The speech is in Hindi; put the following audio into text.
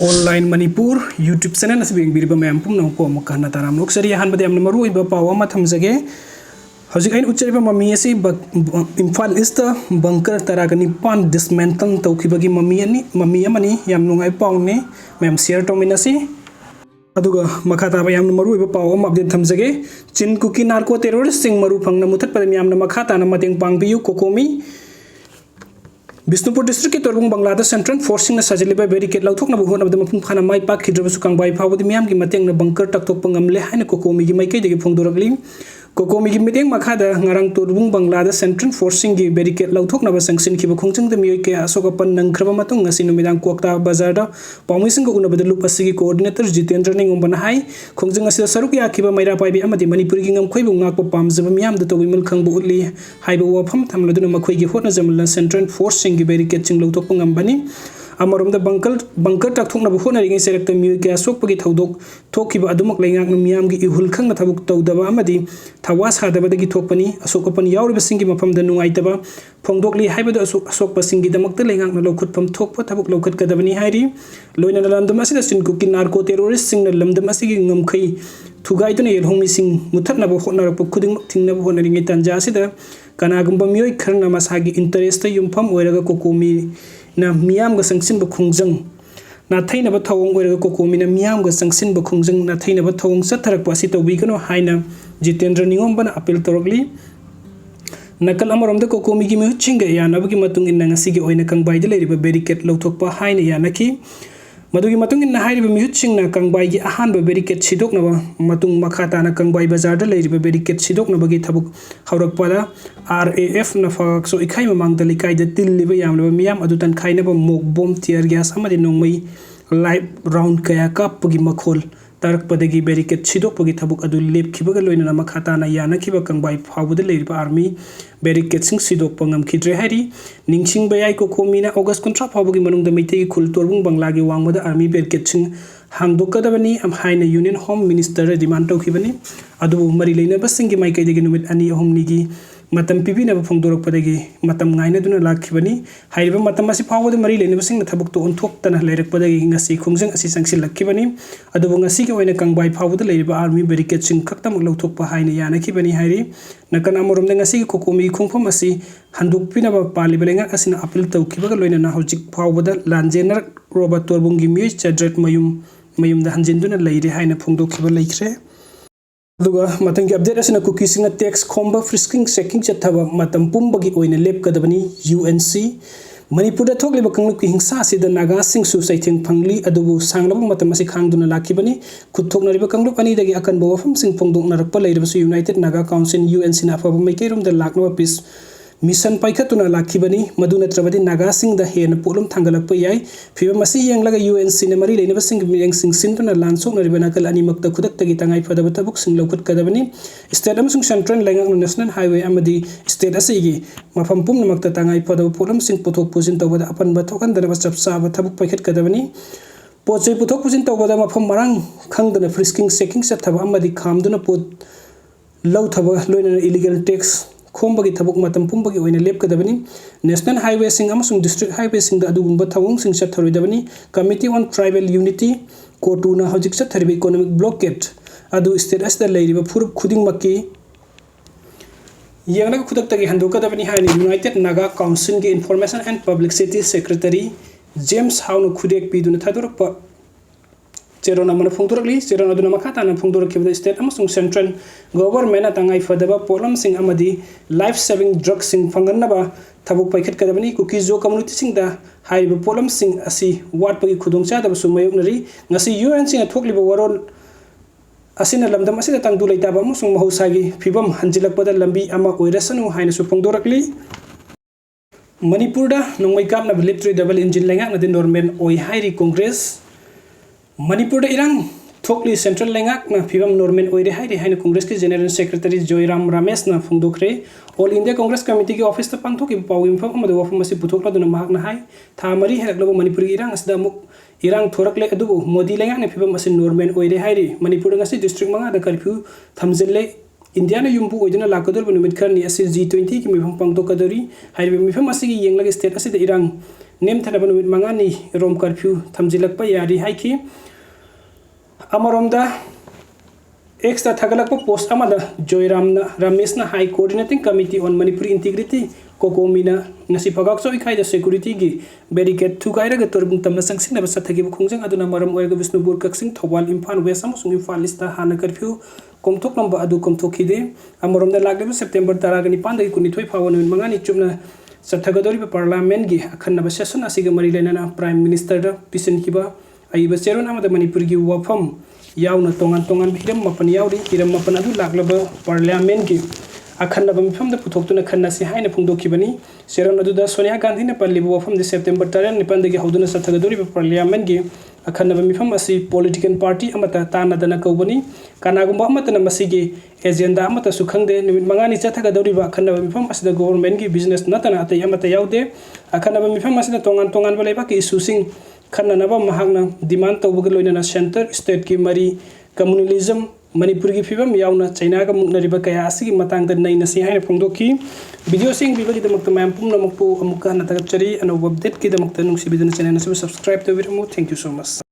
ऑनलाइन मणिपुर यूट्यूब चैनल बेंग मैम पुनः को मकान ताराम लोकसरी अहमद मरु पाव थमजगे हजिक उच्चरीब ममी इम्फाल ईस्ट बंकर तराग निपान डिसमेंटल तौखिबगी ममी पाउने मैम शेयर तौमिनसी मखा ताब मरु पाव अपडेट थमजगे चिन कुकी नार्को टेररिस्ट मरु फंगना मुथत मखा ताना मतंग पांगबियु कोकोमी बिष्णुपुर डिस्ट्रिक्ट के तोरबुंग बांग्लादा सेंट्रल फोर्सिंग साजिलिबा बैरिकेड लौथोकना होनाबद मफुं फाना माई पाखिद्रबसु कांगबाई फावदि मियाम की मतंग बंकर तकतोकप नमले हाइन कोकोमी की माइकैदगी फोंदोरगली कोकोमी की मिटेंग मखादा ngarang तोरबुंग बांग्लादा सेंट्रल फोर्सिंग की बैरिकेड लौथोकना संगसिनखिबा खोंजंग मियोय के अशोकपन नंख्रबा मतुंग ngasi नुमिदांग कोकता बाजार पाउमिसिंग उनबद लुप असigi कोऑर्डिनेटर जितेंद्र निंगोंबन हाई खोंजंग असि सरुक याखिबा मैरा पाइबी अमदि मणिपुर की ngमखोइबु ngakpo पामजबा मियाम द तोबिमल खंगबु उतली हाइबा वाफम थमलदुना मखोइगी होटनजमल सेंट्रल फोर्सिंग की बैरिकेड चिंग लौथोकप ngambani अमरोमद बंकर तकथोकनबु होनरिङै सेरक्ट मियोय के अशोकपगी थौदोक थोखिबा अदुमक लैंगाक मियाम की इहुल खंग थबुक तौदबा अमदि थवा सादबदगी थोकपनी अशोकपन यावरिबसिंगी मफमद नुंगाइतबा फोंदोकली हाइबद अशोकपसिंगी दमकत लैंगाक लौखुतफम थोकप थबुक लौखतकदबनी हाइरि लोइना लमदम असिदा सिनकुकी नार्को टेररिस्ट सिंगना लमदम असिगी ngमखै थुगाइदुना येलहोंमिसिंग मुथतनबु होटनरप खुदिंग थिंगनबु होनरिङै तंजा असिदा कनागुंबा मियोय खरना मसागी इंटरेस्ट युमफम ओइरगा कोकोमी ना मियाम ग संगसिन ब खुंजंग ना थैनब थवंग ओइरगा कोकोमी ना मियाम ग संगसिन ब खुंजंग ना थैनब थवंग सथरक पासी तौबिगनो हाइना जितेंद्र निंगोंबन अपील तौरगली नकल अमरोमद कोकोमी की मिहुचिंग यानबगी मतुंग इन ngasiगी ओइना कंगबाइद लेरिबा बैरिकेड लौथोकपा हाइना यानकी मदुगी मतुंग इन हाइरिबा मिहुचिंग ना कंगबाइगी अहानबा बैरिकेड सिदोकनबा मतुंग मखाताना कंगबाइ बाजार द लेरिबा बैरिकेड सिदोकनबगी थबुक हौरकपदा RAF ना फाक्सो इखाइ ममांग द लिकाइद तिल्लिबा यामलबा मियाम अदु तनखाइनबा मोक बॉम्ब टियर गैस अमदि नोंमै लाइव राउंड कया कापगी मखोल तारकपदगी बैरिकेड सिदोकपगी थबुक अदु लेपखिबगा लोइना मखाताना यानखिबा कंगबाइ फावबद लेरिबा आर्मी बैरिकेड सिंग सिदोकप ngamkhidre हाइरि निंगसिंग बयाइ कोकोमीना अगस्त 19 फावबगी मनुंगद मैतेगी खुल तोरबुंग बांग्लागी वांगमद आर्मी बैरिकेड सिंग हांगदोकदबनी हाइना यूनियन होम मिनिस्टर डिमांड तौखिबनी अदु मरि लेनबसिंगी माइकैदगी नुमित अनि अहुमनिगी मतम पिबिनब फोंदोरकपदगी मतम गाइनदुना लाखिबनी हाइरिबा मतम असि फावद मरि लेनबसिंग थबुक तो ओंथोक्तना लेरकपदगी ngasi खुंजंग असि संगसिलखिबनी अदुबो ngasi के ओइना कंगबाइ फावद लेरिबा आर्मी बैरिकेड सिंग खक्तम लौथोकपा हाइना यानखिबनी हाइरि नकन अमरोमद ngasi कोकोमी खुंफम असि हंदुकपिनब पालिबा लेंगा असिना अपील तौखिबगा लोइना हौजिक फावद लांजेनर रोबा तोरबुंगी मियोय चद्रत मयुमदा हंजिनदुना लेइरे हाइना फोंदोखिबा लेख्रे मतंग अपडेट असना कुकी सिंग टैक्स खोंबा फ्रिस्किंग चेकिंग चथबा मतम पुंबगी ओइना लेपकदबनी UNC मणिपुर थोकलिबा कंगलुक की हिंसा सिदा नागा सिंग सु सैथिंग फंगली अदुबु सांगलब मतम असि खांगदुना लाखिबनी खुथोकनरिबा कंगलुक अनि दगी अकनबो वफम सिंग फोंदोकनरप लेरिबसु यूनाइटेड नागा काउंसिल UNC ना फबा मैकेरुम द लाखनवा पीस मिशन पाइखतुना लाखिबनी मदु नत्रबदी नागा सिंग द हेन पोलुम थांगलप याय फिबम असि यंगलगा UNC ने मरि लेनब सिंग मियंग सिंग सिंतुना लानसोकनरिबा नाकल अनिमक्ता खुदक्तगी तंगाइ फदब तबुक सिंग लौखतकदबनी स्टेट अमसुंग सेंट्रल लैंगाक नेशनल हाईवे अमदी स्टेट असिगी मफम पुंगनमक्ता तंगाइ फदब पोलम सिंग पुथोक पुजिन तौबदा अपनबा थोकनदनब चपसाब तबुक पाइखतकदबनी पोचै पुथोक पुजिन तौबदा मफम मरांग खंगदना फ्रिस्किंग चेकिंग चथबा अमदी खामदुना पोत लौथबा लोइना इलीगल टैक्स खोंबगी थबुक मतम पुंबगी ओइना लेपकदबनी नेशनल हाईवे सिंग अमसुंग डिस्ट्रिक्ट हाईवे सिंग द अदुगुंबा थवंग सिंग चथरोइदबनी कमिटी ऑन ट्राइबल यूनिटी कोटुना हजिक चथरिबा इकोनॉमिक ब्लॉकेट अदु स्टेट असदा लेरिबा फुरुप खुदिंग मक्की यंगना खुदक्तगी हंदोकदबनी हाइनि यूनाइटेड नागा काउंसिल के information and publicity secretary James हाउन खुदेक पीदुना थादोरप चेरोना मन फोंदोरकली चेरोना दुना मखाताना फोंदोरखिबदा स्टेट अमसुंग सेंट्रल गवर्नमेंट तंगाइ फदबा पोलम सिंग अमदी लाइफ सेविंग ड्रग सिंग फंगनबा थबुक पाइखतकदबनी कुकी जो कम्युनिटी सिंग दा हाइबा पोलम सिंग असि वाटपगी खुदोंचादब सुमयोगनरी ngasi UN सिंग थोकलिबा वरोल असिना लमदम असिदा तंगदु लैताबा अमसुंग महौसागी फिबम हंजिलकपदा लंबी अमा ओइरसनु हाइना सु फोंदोरकली मणिपुरदा नोंमै कापना लिप्ट्री डबल इंजिन लैंगा नदि नॉर्मल ओइ हाइरि कांग्रेस मणिपुर इरंग थोकली सेंट्रल लेंगाक ना फिबम नॉर्मल ओइरे हाइरि हाइना कांग्रेस के जनरल सेक्रेटरी जयराम रमेश ना फोंदोखरे ऑल इंडिया कांग्रेस कमिटी के ऑफिस त पांथोकी पाविमफम अमद वफम असि पुथोकलादुना महकना हाइ था मरि हेरकलब मणिपुर इरंग असदा मुक इरंग थोरकले अदुबु मोदी लेंगाक ना फिबम असि नॉर्मल ओइरे हाइरि मणिपुर ngasi डिस्ट्रिक्ट मंगा द कर्फ्यू थमजिले इंडिया ने युम्बु ओइदना लाकदर नुमित खरनी असि G20 की मिफम पांथोकदरी हाइरि मिफम असि की यंगलग स्टेट असि द इरंग नेमथनब नुमित मंगानी रोम कर्फ्यू थमजिलकपा यारी हाइखि अमरोमदा एक्स थगलक पोस्ट जोयराम रमेश हाई coordinating committee on Manipur integrity कोकोमीना नसी फगाक्सो इखाइदा सिक्योरिटी की बैरिकेड थुगाइरग तोरबुंग तमना संगसिनब सथगिब खुंजंग अदुना मरम ओइरग विष्णुपुर कक्सिंग थौबाल इम्फाल वेस्ट अमसुंग इम्फाल ईस्टता हाना कर्फ्यू कोमथोकलंबा अदु कोमथोखिदे अमरोमदा लागलेब सेप्टेम्बर 19 दगी 22 फाव नुमित मंगानी चुपना सथगदोरिब पार्लियामेंट की अखन्नब सेशन असिग मरी लेना प्राइम मिनिस्टर पिसनखिबा अइब चेरोन अमद मणिपुर की वफम यावना तोंगान तोंगान हिरम मपन यावरी हिरम मपन अदु लागलब पार्लियामेंट की अखन्नब मिफमद पुथोक्तुना खन्नासी हाइना फुंदोखिबनी सेरोन अदुदा सोनिया गांधी ने पल्लिब वफम सेप्टेम्बर 19 दगी हौदुना सथगदोरिब पार्लियामेंट की अखन्नब मिफम असी पॉलिटिकल पार्टी अमता तानादना कौबनी कानागुंबा अमतना मसिगी एजेंडा अमता सुखंगदे नुमित मंगानी चथगदोरिब अखन्नब मिफम असिदा गवर्नमेंट की बिजनेस नतना अतै अमता यावदे अखन्नब मिफम असिदा तोंगान तोंगान बलेबा की इशूसिंग खन्ननबा महागना डिमांड तौबग लोइनना सेंटर स्टेट की मरी कम्युनलिज्म मणिपुर की फिवम यावना चाइना का मुक्नरिबा कया असिगी मतंग नैनसी हाइना फोंदोखी वीडियो सिंग बिबगिदमक्ता मैम पुंगनमक्पु अमुका नतगचरी अनोब अपडेट की दमक्ता नुंसिबिदना चैनल सब्सक्राइब तौबिरमु थैंक यू सो मच।